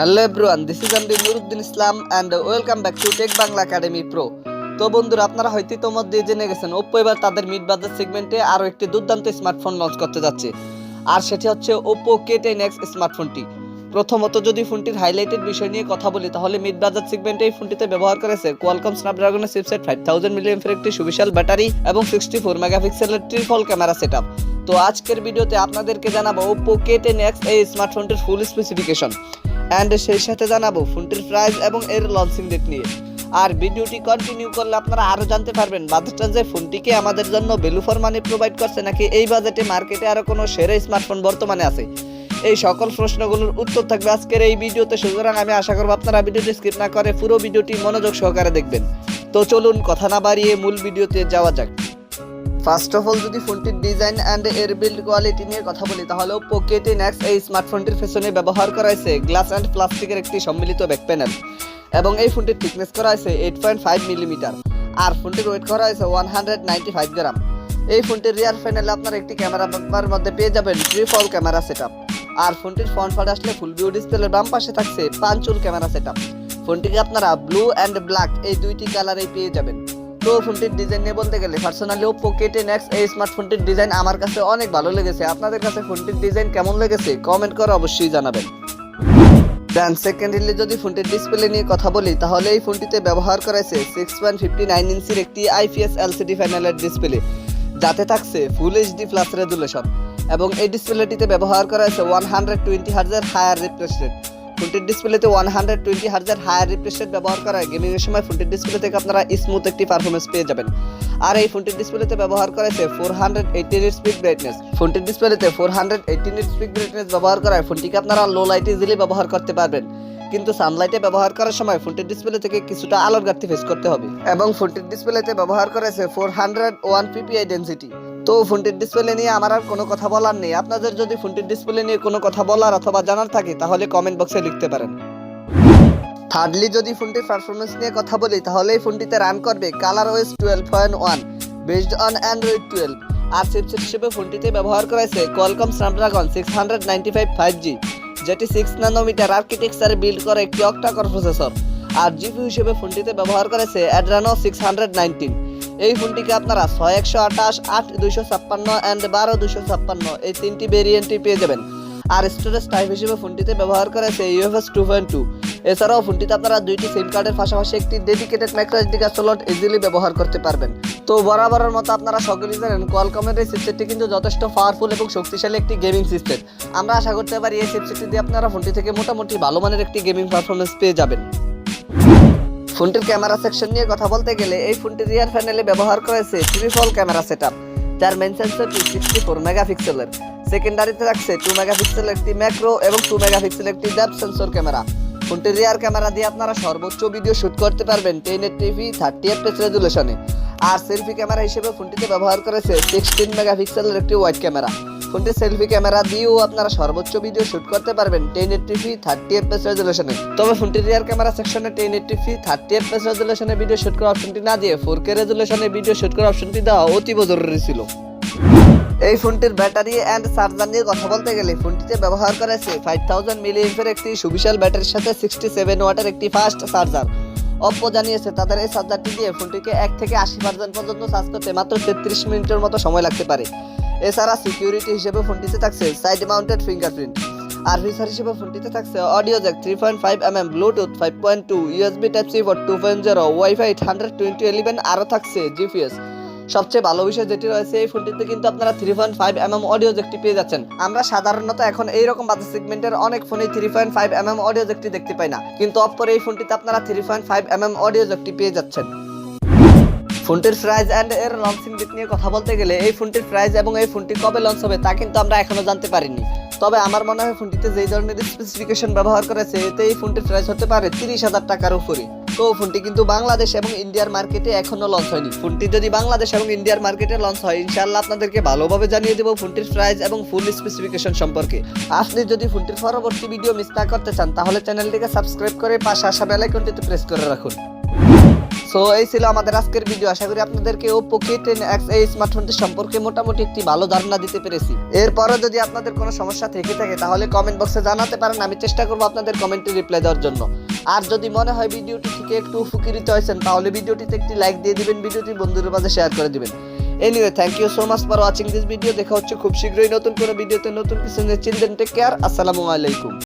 Hello everyone, this is MD Nuruddin Islam and welcome back to Tech Bangla Academy Pro. তো বন্ধুরা আপনারা হয়তো ইতোমধ্যে জেনে গেছেন Oppo এবার তাদের মিড বাজেট সেগমেন্টে আরো একটি দুর্দান্ত স্মার্টফোন লঞ্চ করতে যাচ্ছে আর সেটি হচ্ছে Oppo K10x স্মার্টফোনটি। প্রথমত যদি ফোনটির হাইলাইটেড বিষয় নিয়ে কথা বলি তাহলে মিড বাজেট সেগমেন্টে এই ফোনটিতে ব্যবহার করেছে Qualcomm Snapdragon চিপসেট 5000 mAh একটি সুবিশাল ব্যাটারি এবং 64 মেগাপিক্সেলের ট্রিপল ক্যামেরা সেটআপ। তো আজকের ভিডিওতে আপনাদেরকে জানাবো Oppo K10x এই স্মার্টফোনটির ফুল স্পেসিফিকেশন এন্ড সেই সাথে জানাবো ফোনটির প্রাইস এবং এর লঞ্চিং ডেট নিয়ে। আর ভিডিওটি কন্টিনিউ করলে আপনারা আরো জানতে পারবেন বাজেটটা যে ফোনটিকে আমাদের জন্য ভ্যালু ফর মানি প্রোভাইড করছে নাকি এই বাজেটে মার্কেটে আরো কোনো সেরা স্মার্টফোন বর্তমানে আছে। এই সকল প্রশ্নগুলোর উত্তর থাকবে আজকের এই ভিডিওতে, সুতরাং আমি আশা করব আপনারা ভিডিওটি স্কিপ না করে পুরো ভিডিওটি মনোযোগ সহকারে দেখবেন। তো চলুন কথা না বাড়িয়ে মূল ভিডিওতে যাওয়া যাক। ফার্স্ট অফ অল যদি ফোনটির ডিজাইন এন্ড এর বিল্ড কোয়ালিটি নিয়ে কথা বলি তাহলে Oppo K10x এই স্মার্টফোনটির পেছনে ব্যবহার করা হয়েছে গ্লাস এন্ড প্লাস্টিকের একটি সম্মিলিত ব্যাক প্যানেল এবং এই ফোনটির থিকনেস করা হয়েছে 8.5 মিলিমিটার আর ফোনটির ওয়েট করা হয়েছে 195 গ্রাম। এই ফোনটির রিয়ার প্যানেলে আপনারা একটি ক্যামেরা বাম্পার মধ্যে পেয়ে যাবেন ট্রিপল ক্যামেরা সেটআপ আর ফোনটির ফ্রন্ট পার্ট আসলে ফুল ভিউ ডিসপ্লের বাম পাশে থাকছে পাঁচুল ক্যামেরা সেটআপ। ফোনটিকে আপনারা ব্লু এন্ড ব্ল্যাক এই দুইটি কালারে পেয়ে যাবেন। তো ফোনটির ডিজাইন নিয়ে বলতে গেলে পার্সোনালি Oppo K10x এই স্মার্টফোনটির ডিজাইন আমার কাছে অনেক ভালো লেগেছে। আপনাদের কাছে ফোনটির ডিজাইন কেমন লেগেছে কমেন্ট করে অবশ্যই জানাবেন। দেন সেকেন্ডলি যদি ফোনটির ডিসপ্লে নিয়ে কথা বলি তাহলে এই ফোনটিতে ব্যবহার করা হয়েছে 6.59 ইঞ্চির একটি IPS LCD প্যানেলের ডিসপ্লে যাতে থাকছে ফুল HD প্লাস রেজুলেশন এবং এই ডিসপ্লেটিতে ব্যবহার করা হয়েছে 120 হার্জের হায়ার রিফ্রেশ রেট। ফোনটির ডিসপ্লেতে 120 হার্জের হায়ার রিফ্রেশ রেট ব্যবহার করা হয় গেমিং এর সময় ফোনটির ডিসপ্লে থেকে আপনারা স্মুথ একটি পারফরম্যান্স পেয়ে যাবেন। আর এই ফোনটির ডিসপ্লেতে ব্যবহার করা হয়েছে 480 নিট স্পিড ব্রাইটনেস। ফোনটির ডিসপ্লেতে 480 নিট স্পিড ব্রাইটনেস ব্যবহার করা হয় ফোনটিকে আপনারা লো লাইটে ইজিলি ব্যবহার করতে পারবেন, কিন্তু সানলাইটে ব্যবহার করার সময় ফোনটির ডিসপ্লে থেকে কিছুটা আলোর ঘাটতি ফেস করতে হবে। এবং ফোনটির ডিসপ্লেতে ব্যবহার করা হয়েছে 401 ppi ডেনসিটি। তো ফোনটির ডিসপ্লে নিয়ে আমার আর কোনো কথা বলার নেই। আপনাদের যদি ফোনটির ডিসপ্লে নিয়ে কোনো কথা বলার অথবা জানার থাকে তাহলে কমেন্ট বক্সে লিখতে পারেন। থার্ডলি যদি ফোনটির পারফরম্যান্স নিয়ে কথা বলি তাহলে এই ফোনটিতে রান করবে ColorOS 12.1 বেসড অন Android 12 আর চিপসেট হিসেবে ফোনটিতে ব্যবহার করা হয়েছে Qualcomm Snapdragon 695 5G যেটি 6 ন্যানোমিটার আর্কিটেকচারে বিল্ড করা একটি অক্টা-কোর প্রসেসর আর জিপিইউ হিসেবে ফোনটিতে ব্যবহার করা হয়েছে Adreno 619। এই ফোনটিকে আপনারা 6128, 8256 এন্ড 12256 এই তিনটি ভেরিয়েন্টে পেয়ে যাবেন। আর স্টোরেজ টাইপ হিসেবে ফোনটিতে ব্যবহার করা হয়েছে UFS 2.2। এছাড়াও ফোনটিতে আপনারা দুইটি সিম কার্ডের পাশাপাশি একটি dedicated microSD card slot easily ব্যবহার করতে পারবেন। তো বরাবরের মতো আপনারা সকলেই জানেন Qualcomm-এর এই চিপসেটটি কিন্তু যথেষ্ট পাওয়ারফুল এবং শক্তিশালী একটি গেমিং সিস্টেম। আমরা আশা করতে পারি এই চিপসেটটি দিয়ে আপনারা ফোনটি থেকে মোটামুটি ভালো মানের একটি গেমিং পারফরম্যান্স পেয়ে যাবেন। ফোনটির ক্যামেরা সেকশন নিয়ে কথা বলতে গেলে এই ফোনটির রিয়ার প্যানেলে ব্যবহার করেছে ট্রিপল ক্যামেরা সেটআপ যার মেইন সেন্সরটি 64 মেগাপিক্সেলের, সেকেন্ডারিতে থাকছে 2 মেগাপিক্সেলের একটি ম্যাক্রো এবং 2 মেগাপিক্সেলের একটি ডেপথ সেন্সর ক্যামেরা। ফোনটির রিয়ার ক্যামেরা দিয়ে আপনারা সর্বোচ্চ ভিডিও শুট করতে পারবেন 1080p 30fps রেজুলেশনে। আর সেলফি ক্যামেরা হিসেবে ফোনটিতে ব্যবহার করেছে 16 মেগাপিক্সেলের একটি ওয়াইড ক্যামেরা। ফোনটির সেলফি ক্যামেরা দিয়েও আপনারা সর্বোচ্চ ভিডিও শুট করতে পারবেন 1080p 30fps রেজুলেশনে। তবে ফোনটির রিয়ার ক্যামেরা সেকশনে 1080p 30fps রেজুলেশনে ভিডিও শুট করার অপশনটি না দিয়ে 4K রেজুলেশনে ভিডিও শুট করার অপশনটি দেওয়া অতীব জরুরি ছিল। এই ফোনটির ব্যাটারি এন্ড চার্জার নিয়ে কথা বলতে গেলে ফোনটিতে ব্যবহার করা হয়েছে 5000 mAh একটি সুবিশাল ব্যাটারির সাথে 67 ওয়াটের একটি ফাস্ট চার্জার। Oppo জানিয়েছে তাদের এই চার্জারটি দিয়ে ফোনটিকে 1 থেকে 80% পর্যন্ত চার্জ করতে মাত্র 33 মিনিটের মতো সময় লাগতে পারে। এছাড়া সিকিউরিটি হিসেবে ফোনটিতে থাকছে সাইড মাউন্টেড ফিঙ্গারপ্রিন্ট আর ফিচার হিসেবে ফোনটিতে থাকছে audio Jack 3.5mm, Bluetooth 5.2, USB Type-C port 2.0, wifi 12011 আরও থাকছে জিপিএস। সবচেয়ে ভালো বিষয় যেটি রয়েছে এই ফোনটিতে কিন্তু আপনারা 3.5mm অডিও জ্যাকটি পেয়ে যাচ্ছেন। আমরা সাধারণত এখন এইরকম বাজেট সেগমেন্টের অনেক ফোনে 3.5mm অডিও জ্যাকটি দেখতে পাই না, কিন্তু Oppo এই ফোনটিতে আপনারা 3.5mm অডিও জ্যাকটি পেয়ে যাচ্ছেন। ফোনটির প্রাইস এন্ড এর লঞ্চিং ডেট নিয়ে কথা বলতে গেলে এই ফোনটির প্রাইস এবং এই ফোনটি কবে লঞ্চ হবে তা কিন্তু আমরা এখনো জানতে পারিনি। তবে আমার মনে হয় ফোনটিতে যেই ধরনের স্পেসিফিকেশন ব্যবহার করেছে এতে এই ফোনটির প্রাইস হতে পারে 30,000 টাকার উপরে। তো ফোনটি কিন্তু বাংলাদেশ এবং ইন্ডিয়ার মার্কেটে এখনো লঞ্চ হয়নি। ফোনটি যদি বাংলাদেশ এবং ইন্ডিয়ার মার্কেটে লঞ্চ হয় ইনশাআল্লাহ আপনাদেরকে ভালোভাবে জানিয়ে দেব ফোনটির প্রাইস এবং ফুল স্পেসিফিকেশন সম্পর্কে। আপনি যদি ফোনটির পরবর্তী ভিডিও মিস না করতে চান তাহলে চ্যানেলটিকে সাবস্ক্রাইব করে পাশে আসা বেল আইকনটিতে প্রেস করে রাখুন। সো এই ছিল আমাদের আজকের ভিডিও। আশা করি আপনাদেরকে Oppo K10x এই স্মার্টফোনটি সম্পর্কে মোটামুটি একটি ভালো ধারণা দিতে পেরেছি। এরপরও যদি আপনাদের কোনো সমস্যা থেকে থাকে তাহলে কমেন্ট বক্সে জানাতে পারেন, আমি চেষ্টা করব আপনাদের কমেন্টে রিপ্লাই দেওয়ার জন্য। আর যদি মনে হয় ভিডিওটি থেকে একটু উপকৃত হয়েছেন তাহলে ভিডিওটিতে একটি লাইক দিয়ে দিবেন, ভিডিওটি বন্ধুদের মাঝে শেয়ার করে দিবেন। Anyway, thank you so much for watching this video. দেখা হচ্ছে খুব শীঘ্রই নতুন কোনো ভিডিওতে নতুন কিছু নিয়ে। Children take care. আসসালামু আলাইকুম।